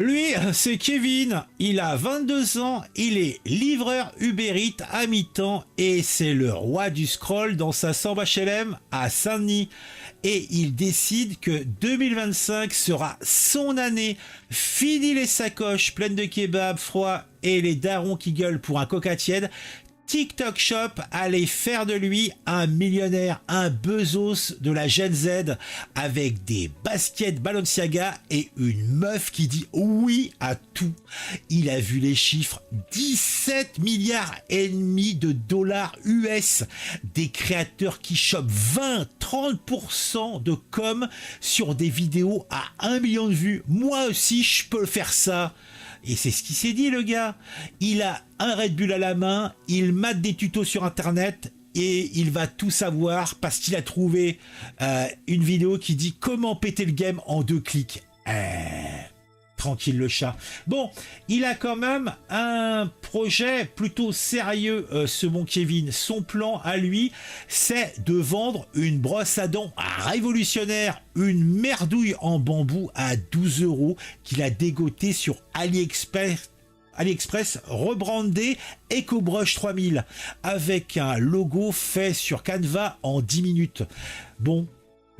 Lui, c'est Kevin, il a 22 ans, il est livreur Uber Eats à mi-temps et c'est le roi du scroll dans sa Sambre HLM à Saint-Denis. Et il décide que 2025 sera son année. Fini les sacoches pleines de kebabs froids et les darons qui gueulent pour un coca tiède. TikTok Shop allait faire de lui un millionnaire, un Bezos de la Gen Z avec des baskets Balenciaga et une meuf qui dit oui à tout. Il a vu les chiffres, 17 milliards et demi de dollars US, des créateurs qui chopent 20-30% de com sur des vidéos à 1 million de vues. Moi aussi, je peux faire ça. Et c'est ce qu'il s'est dit, le gars. Il a un Red Bull à la main, il mate des tutos sur Internet et il va tout savoir parce qu'il a trouvé une vidéo qui dit comment péter le game en 2 clics. Tranquille le chat. Bon, il a quand même un projet plutôt sérieux, ce bon Kevin. Son plan à lui, c'est de vendre une brosse à dents révolutionnaire, une merdouille en bambou à 12 € qu'il a dégotée sur AliExpress rebrandé EcoBrush 3000 avec un logo fait sur Canva en 10 minutes. Bon,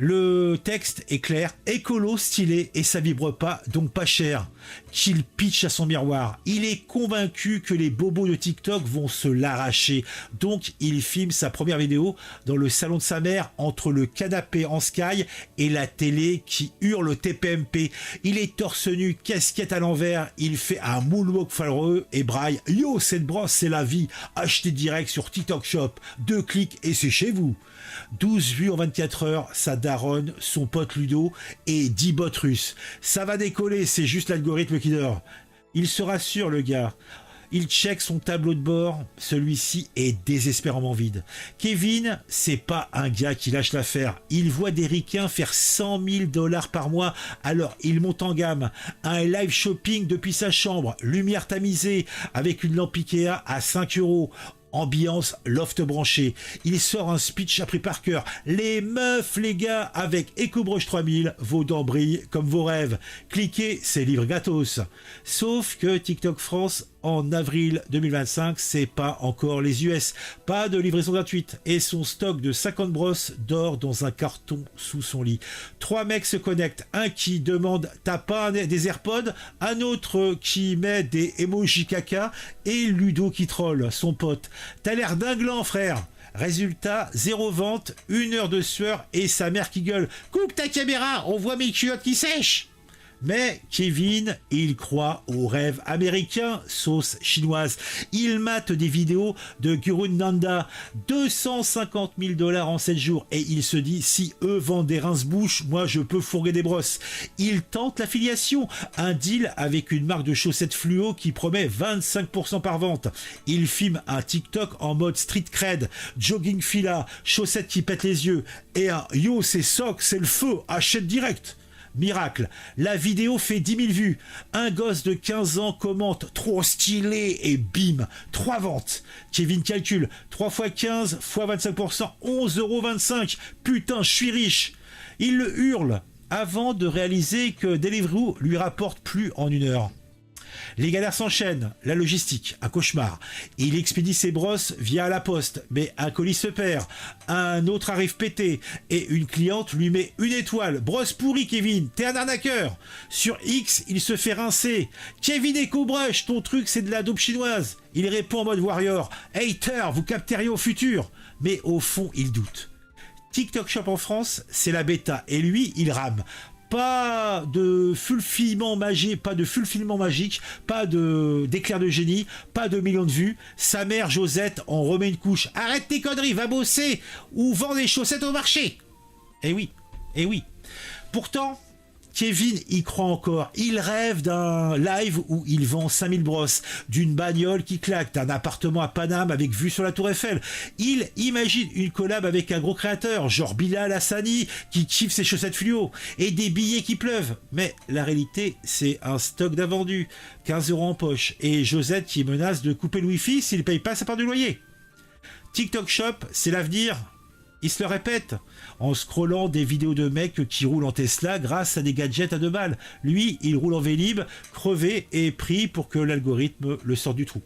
le texte est clair, écolo, stylé et ça vibre pas, donc pas cher. Qu'il pitch à son miroir. Il est convaincu que les bobos de TikTok vont se l'arracher. Donc il filme sa première vidéo dans le salon de sa mère entre le canapé en sky et la télé qui hurle TPMP. Il est torse nu, casquette à l'envers, il fait un moonwalk foireux et braille « Yo, cette brosse c'est la vie, achetez direct sur TikTok Shop, 2 clics et c'est chez vous ». 12 vues en 24 heures, sa daronne, son pote Ludo et 10 bots russes. Ça va décoller, c'est juste l'algorithme qui dort. Il se rassure le gars. Il check son tableau de bord, celui-ci est désespérément vide. Kevin, c'est pas un gars qui lâche l'affaire. Il voit des ricains faire 100 000 $ par mois, alors il monte en gamme. Un live shopping depuis sa chambre, lumière tamisée, avec une lampe Ikea à 5 €. Ambiance loft branché. Il sort un speech appris par cœur. Les meufs, les gars, avec EcoBrush 3000, vos dents brillent comme vos rêves. Cliquez, c'est livre gratos. Sauf que TikTok France, en avril 2025, c'est pas encore les US. Pas de livraison gratuite. Et son stock de 50 brosses dort dans un carton sous son lit. 3 mecs se connectent. Un qui demande « T'as pas des AirPods ?» Un autre qui met des emojis caca. Et Ludo qui troll, son pote. « T'as l'air dinglant, frère !» Résultat, 0 vente, 1 heure de sueur et sa mère qui gueule « Coupe ta caméra, on voit mes culottes qui sèchent !» Mais Kevin, il croit au rêve américain, sauce chinoise. Il mate des vidéos de Guru Nanda, 250 000 $ en 7 jours. Et il se dit, si eux vendent des rince-bouches, moi je peux fourguer des brosses. Il tente l'affiliation, un deal avec une marque de chaussettes fluo qui promet 25% par vente. Il filme un TikTok en mode street cred, jogging fila, chaussettes qui pètent les yeux. Et un yo c'est soc, c'est le feu, achète direct. Miracle, la vidéo fait 10 000 vues. Un gosse de 15 ans commente trop stylé et bim, 3 ventes. Kevin calcule 3 x 15 x 25%, 11,25 €. Putain, je suis riche. Il le hurle avant de réaliser que Deliveroo lui rapporte plus en 1 heure. Les galères s'enchaînent, la logistique, un cauchemar. Il expédie ses brosses via la poste, mais un colis se perd. Un autre arrive pété et une cliente lui met 1 étoile. Brosse pourrie, Kevin, t'es un arnaqueur. Sur X, il se fait rincer. Kevin EcoBrush, ton truc c'est de la dope chinoise. Il répond en mode warrior. Hater, vous captez rien au futur. Mais au fond, il doute. TikTok Shop en France, c'est la bêta et lui, il rame. Pas de fulfillement magique, pas de d'éclair de génie, pas de millions de vues. Sa mère Josette en remet une couche. Arrête tes conneries, va bosser ou vends des chaussettes au marché. Eh oui, eh oui. Pourtant, Kevin y croit encore. Il rêve d'un live où il vend 5000 brosses, d'une bagnole qui claque, d'un appartement à Paname avec vue sur la Tour Eiffel. Il imagine une collab avec un gros créateur, genre Bilal Hassani, qui kiffe ses chaussettes fluo, et des billets qui pleuvent. Mais la réalité, c'est un stock d'invendus, 15 € en poche, et Josette qui menace de couper le wifi s'il ne paye pas sa part du loyer. TikTok Shop, c'est l'avenir. Ils se le répètent en scrollant des vidéos de mecs qui roulent en Tesla grâce à des gadgets à 2 balles. Lui, il roule en Vélib, crevé et pris pour que l'algorithme le sorte du trou.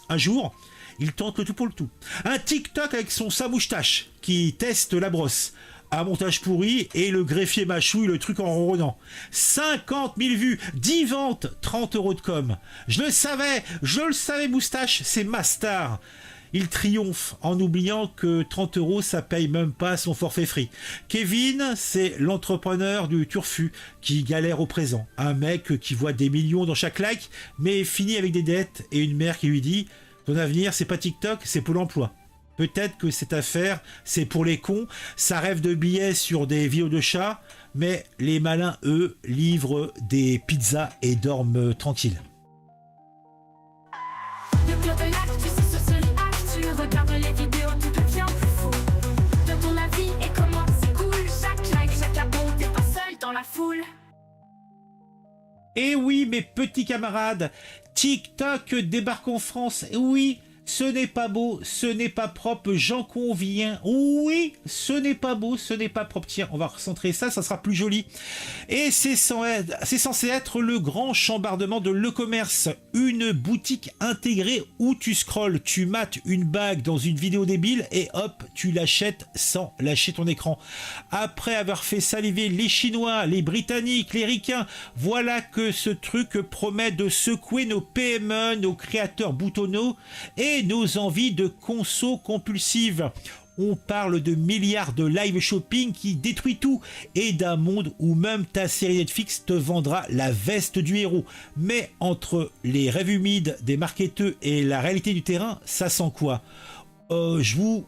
Un jour, il tente le tout pour le tout. Un TikTok avec son samouche-tache qui teste la brosse. Un montage pourri et le greffier mâchouille le truc en ronronnant. 50 000 vues, 10 ventes, 30 € de com. Je le savais moustache, c'est ma star. Il triomphe en oubliant que 30 € ça paye même pas son forfait free. Kevin, c'est l'entrepreneur du turfu qui galère au présent. Un mec qui voit des millions dans chaque like mais finit avec des dettes et une mère qui lui dit « Ton avenir c'est pas TikTok, c'est Pôle emploi ». Peut-être que cette affaire, c'est pour les cons, ça rêve de billets sur des vidéos de chats, mais les malins, eux, livrent des pizzas et dorment tranquilles. Le cœur de l'actu, c'est sur Actu. Regarde les vidéos, tout devient plus fou. De ton avis et comment c'est cool. Chaque like, chaque abon, t'es pas seul dans la foule. Et oui, mes petits camarades, TikTok débarque en France. Et oui, ce n'est pas beau, ce n'est pas propre, j'en conviens. Oui, ce n'est pas beau, ce n'est pas propre. Tiens, on va recentrer ça, ça sera plus joli. Et c'est censé être le grand chambardement de l'e-commerce. Une boutique intégrée où tu scrolles, tu mates une bague dans une vidéo débile et hop, tu l'achètes sans lâcher ton écran. Après avoir fait saliver les Chinois, les Britanniques, les Ricains, voilà que ce truc promet de secouer nos PME, nos créateurs boutonnaux et nos envies de conso compulsives. On parle de milliards de live shopping qui détruit tout et d'un monde où même ta série Netflix te vendra la veste du héros. Mais entre les rêves humides des marketeurs et la réalité du terrain, ça sent quoi? Je vous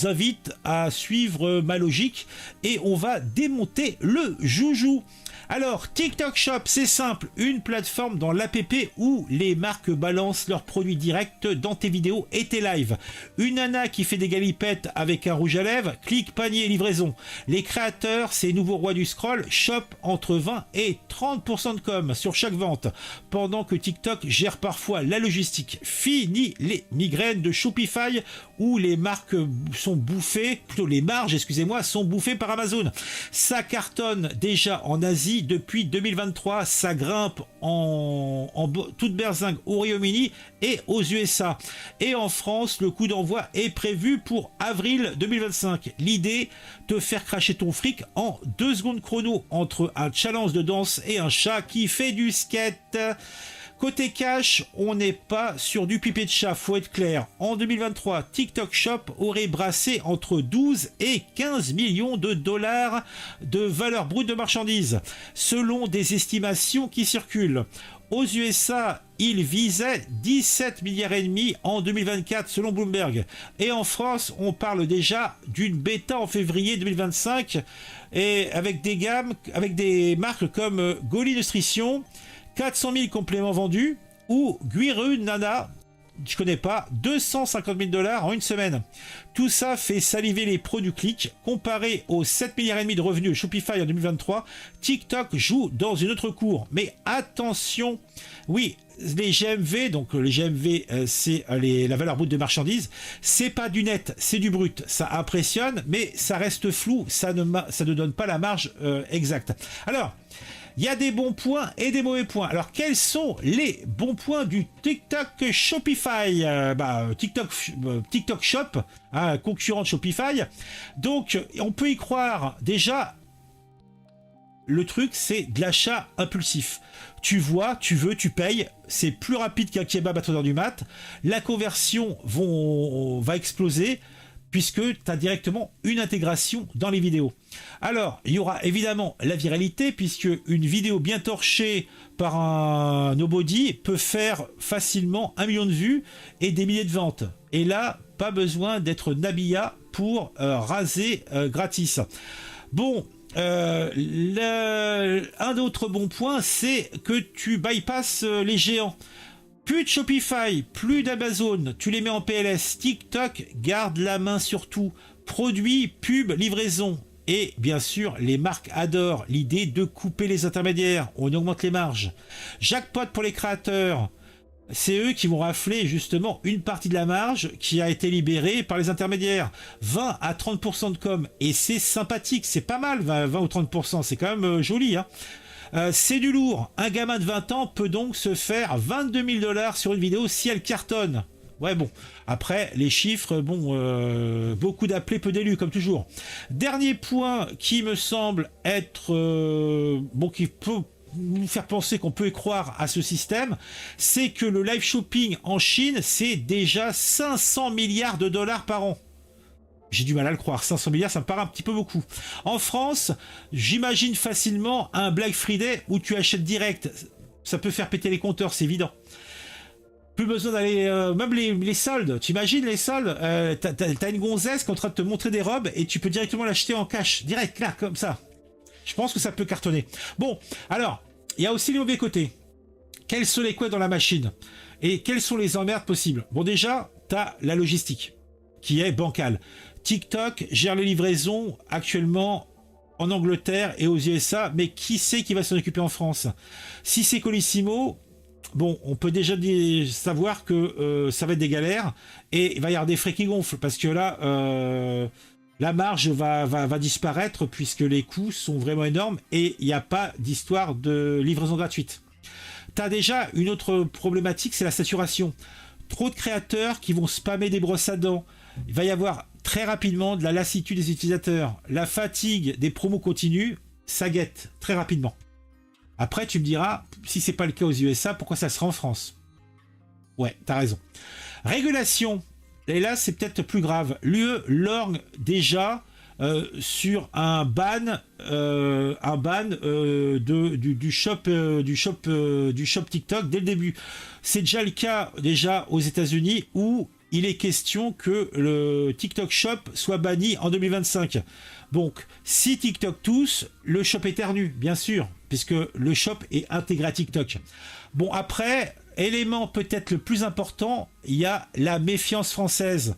invite à suivre ma logique et on va démonter le joujou. Alors, TikTok Shop, c'est simple, une plateforme dans l'app où les marques balancent leurs produits directs dans tes vidéos et tes lives. Une nana qui fait des galipettes avec un rouge à lèvres, clic, panier, livraison. Les créateurs, ces nouveaux rois du scroll, chopent entre 20 et 30% de com sur chaque vente, pendant que TikTok gère parfois la logistique. Fini les migraines de Shopify où les marques sont bouffées, plutôt les marges, excusez-moi, sont bouffées par Amazon. Ça cartonne déjà en Asie depuis 2023, ça grimpe en toute berzingue au Royaume-Uni et aux USA. Et en France, le coup d'envoi est prévu pour avril 2025. L'idée, te faire cracher ton fric en 2 secondes chrono entre un challenge de danse et un chat qui fait du skate. Côté cash, on n'est pas sur du pipé de chat, faut être clair. En 2023, TikTok Shop aurait brassé entre 12 et 15 millions de dollars de valeur brute de marchandises, selon des estimations qui circulent. Aux USA, il visait 17 milliards et demi en 2024 selon Bloomberg. Et en France, on parle déjà d'une bêta en février 2025 et avec des marques comme Goli Nutrition, 400 000 compléments vendus, ou Guiru Nana, je connais pas, 250 000 $ en une semaine. Tout ça fait saliver les pros du clic. Comparé aux 7 milliards et demi de revenus de Shopify en 2023, TikTok joue dans une autre cour. Mais attention, oui, les GMV, donc les GMV, c'est la valeur brute de marchandises, c'est pas du net, c'est du brut. Ça impressionne, mais ça reste flou, ça ne donne pas la marge exacte. Alors, il y a des bons points et des mauvais points. Alors, quels sont les bons points du TikTok Shopify? TikTok Shop, concurrent de Shopify. Donc, on peut y croire. Déjà, le truc, c'est de l'achat impulsif. Tu vois, tu veux, tu payes. C'est plus rapide qu'un kebab à 3h du mat. La conversion va exploser, puisque tu as directement une intégration dans les vidéos. Alors, il y aura évidemment la viralité, puisque une vidéo bien torchée par un nobody peut faire facilement 1 million de vues et des milliers de ventes. Et là, pas besoin d'être Nabila pour raser gratis. Bon, un autre bon point, c'est que tu bypasses les géants. Plus de Shopify, plus d'Amazon, tu les mets en PLS. TikTok garde la main sur tout. Produits, pub, livraison. Et bien sûr, les marques adorent l'idée de couper les intermédiaires. On augmente les marges. Jackpot pour les créateurs. c'est eux qui vont rafler justement une partie de la marge qui a été libérée par les intermédiaires. 20 à 30% de com, et c'est sympathique, c'est pas mal, 20 ou 30%, c'est quand même joli, hein. C'est du lourd. Un gamin de 20 ans peut donc se faire 22 000 $ sur une vidéo si elle cartonne. Ouais, bon. Après, les chiffres, bon, beaucoup d'appelés, peu d'élus, comme toujours. Dernier point qui me semble être... bon, qui peut nous faire penser qu'on peut y croire à ce système, c'est que le live shopping en Chine, c'est déjà 500 milliards de dollars par an. J'ai du mal à le croire, 500 milliards, ça me paraît un petit peu beaucoup. En France, j'imagine facilement un Black Friday où tu achètes direct. Ça peut faire péter les compteurs, c'est évident. Plus besoin d'aller... même les soldes, tu imagines les soldes, t'as une gonzesse qui est en train de te montrer des robes et tu peux directement l'acheter en cash, direct, là, comme ça. Je pense que ça peut cartonner. Bon, alors, il y a aussi les mauvais côtés. Quels sont les coups dans la machine? Et quelles sont les emmerdes possibles? Bon, déjà, t'as la logistique, qui est bancale. TikTok gère les livraisons actuellement en Angleterre et aux USA, mais qui c'est qui va s'en occuper en France? Si c'est Colissimo, bon, on peut déjà savoir que ça va être des galères et il va y avoir des frais qui gonflent parce que là, la marge va disparaître puisque les coûts sont vraiment énormes et il n'y a pas d'histoire de livraison gratuite. Tu as déjà une autre problématique, c'est la saturation. Trop de créateurs qui vont spammer des brosses à dents. Il va y avoir très rapidement de la lassitude des utilisateurs. La fatigue des promos continues, ça guette très rapidement. Après, tu me diras, si c'est pas le cas aux USA, pourquoi ça sera en France? Ouais, t'as raison. Régulation. Et là, c'est peut-être plus grave. L'UE lorgne déjà sur un ban du shop TikTok dès le début. C'est déjà le cas déjà aux États-Unis où il est question que le TikTok Shop soit banni en 2025. Donc, si TikTok tousse, le shop éternue, bien sûr, puisque le shop est intégré à TikTok. Bon, après, élément peut-être le plus important, il y a la méfiance française.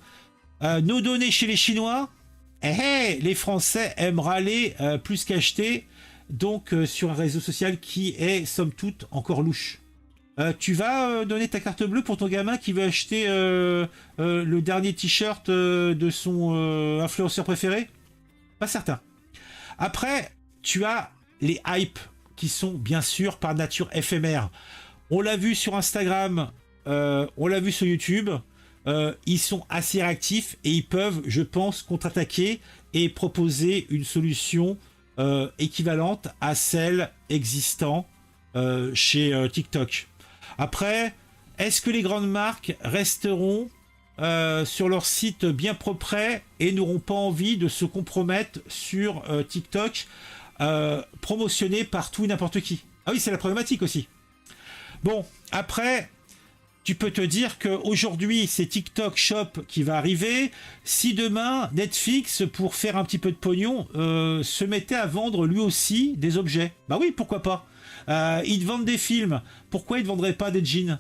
Nos données chez les Chinois, les Français aiment râler plus qu'acheter, donc sur un réseau social qui est, somme toute, encore louche. Tu vas donner ta carte bleue pour ton gamin qui veut acheter le dernier t-shirt de son influenceur préféré? Pas certain. Après, tu as les hypes qui sont bien sûr par nature éphémères. On l'a vu sur Instagram, on l'a vu sur YouTube. Ils sont assez réactifs et ils peuvent, je pense, contre-attaquer et proposer une solution équivalente à celle existant chez TikTok. Après, est-ce que les grandes marques resteront sur leur site bien propre et n'auront pas envie de se compromettre sur TikTok promotionné par tout et n'importe qui? Ah oui, c'est la problématique aussi. Bon, après, tu peux te dire qu'aujourd'hui, c'est TikTok Shop qui va arriver. Si demain, Netflix, pour faire un petit peu de pognon, se mettait à vendre lui aussi des objets, bah oui, pourquoi pas. Ils te vendent des films, pourquoi ils ne vendraient pas des jeans?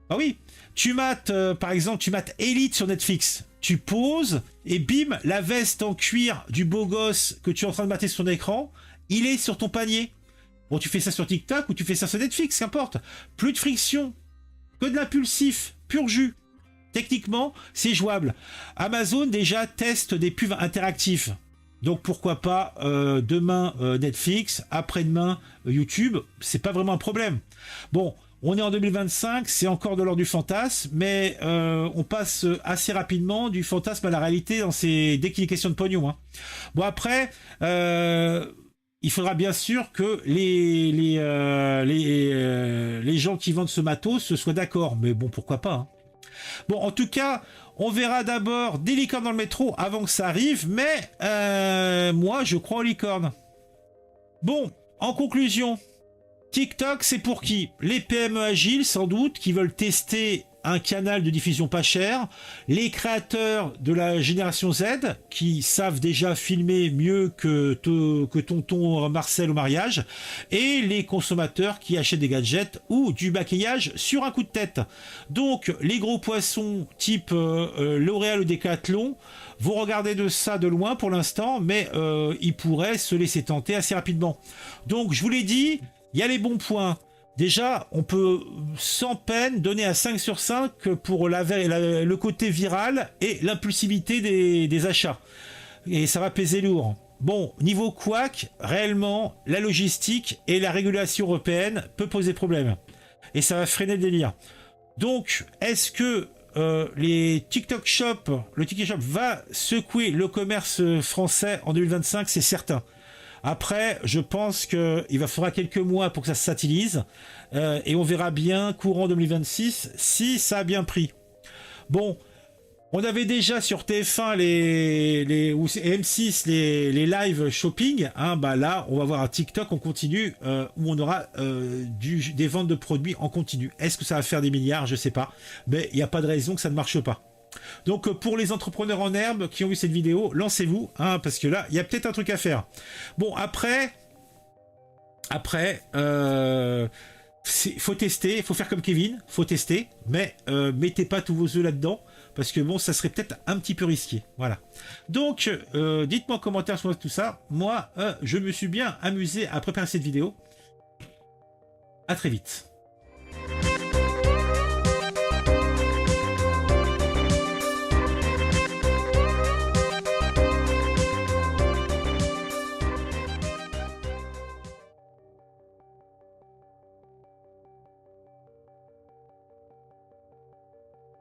Bah oui, tu mates, par exemple, tu mates Elite sur Netflix, tu poses, et bim, la veste en cuir du beau gosse que tu es en train de mater sur ton écran, il est sur ton panier. Bon, tu fais ça sur TikTok ou tu fais ça sur Netflix, qu'importe. Plus de friction, que de l'impulsif, pur jus. Techniquement, c'est jouable. Amazon déjà teste des pubs interactifs. Donc pourquoi pas demain Netflix, après-demain YouTube, c'est pas vraiment un problème. Bon, on est en 2025, c'est encore de l'ordre du fantasme, mais on passe assez rapidement du fantasme à la réalité dès qu'il est question de pognon. Hein. Bon après, il faudra bien sûr que les gens qui vendent ce matos soient d'accord, mais bon, pourquoi pas. Hein. Bon, en tout cas, on verra d'abord des licornes dans le métro avant que ça arrive, mais moi, je crois aux licornes. Bon, en conclusion, TikTok, c'est pour qui? Les PME agiles, sans doute, qui veulent tester un canal de diffusion pas cher, les créateurs de la génération Z, qui savent déjà filmer mieux que tonton Marcel au mariage, et les consommateurs qui achètent des gadgets ou du maquillage sur un coup de tête. Donc, les gros poissons type L'Oréal ou Decathlon vont regarder de ça de loin pour l'instant, mais ils pourraient se laisser tenter assez rapidement. Donc, je vous l'ai dit, il y a les bons points. Déjà, on peut sans peine donner un 5 sur 5 pour le côté viral et l'impulsivité des achats. Et ça va peser lourd. Bon, niveau couac, réellement, la logistique et la régulation européenne peut poser problème. Et ça va freiner le délire. Donc, est-ce que le TikTok Shop va secouer le commerce français en 2025? C'est certain. Après, je pense qu'il faudra quelques mois pour que ça se stabilise et on verra bien courant 2026 si ça a bien pris. Bon, on avait déjà sur TF1 ou M6 les live shopping. Hein, bah là, on va voir un TikTok en continu où on aura des ventes de produits en continu. Est-ce que ça va faire des milliards? Je sais pas. Mais il n'y a pas de raison que ça ne marche pas. Donc pour les entrepreneurs en herbe qui ont vu cette vidéo, lancez-vous, hein, parce que là, il y a peut-être un truc à faire. Bon, après, faut tester, faut faire comme Kevin, faut tester, mais mettez pas tous vos œufs là-dedans, parce que bon, ça serait peut-être un petit peu risqué. Voilà. Donc, dites-moi en commentaire sur tout ça. Moi, je me suis bien amusé à préparer cette vidéo. À très vite.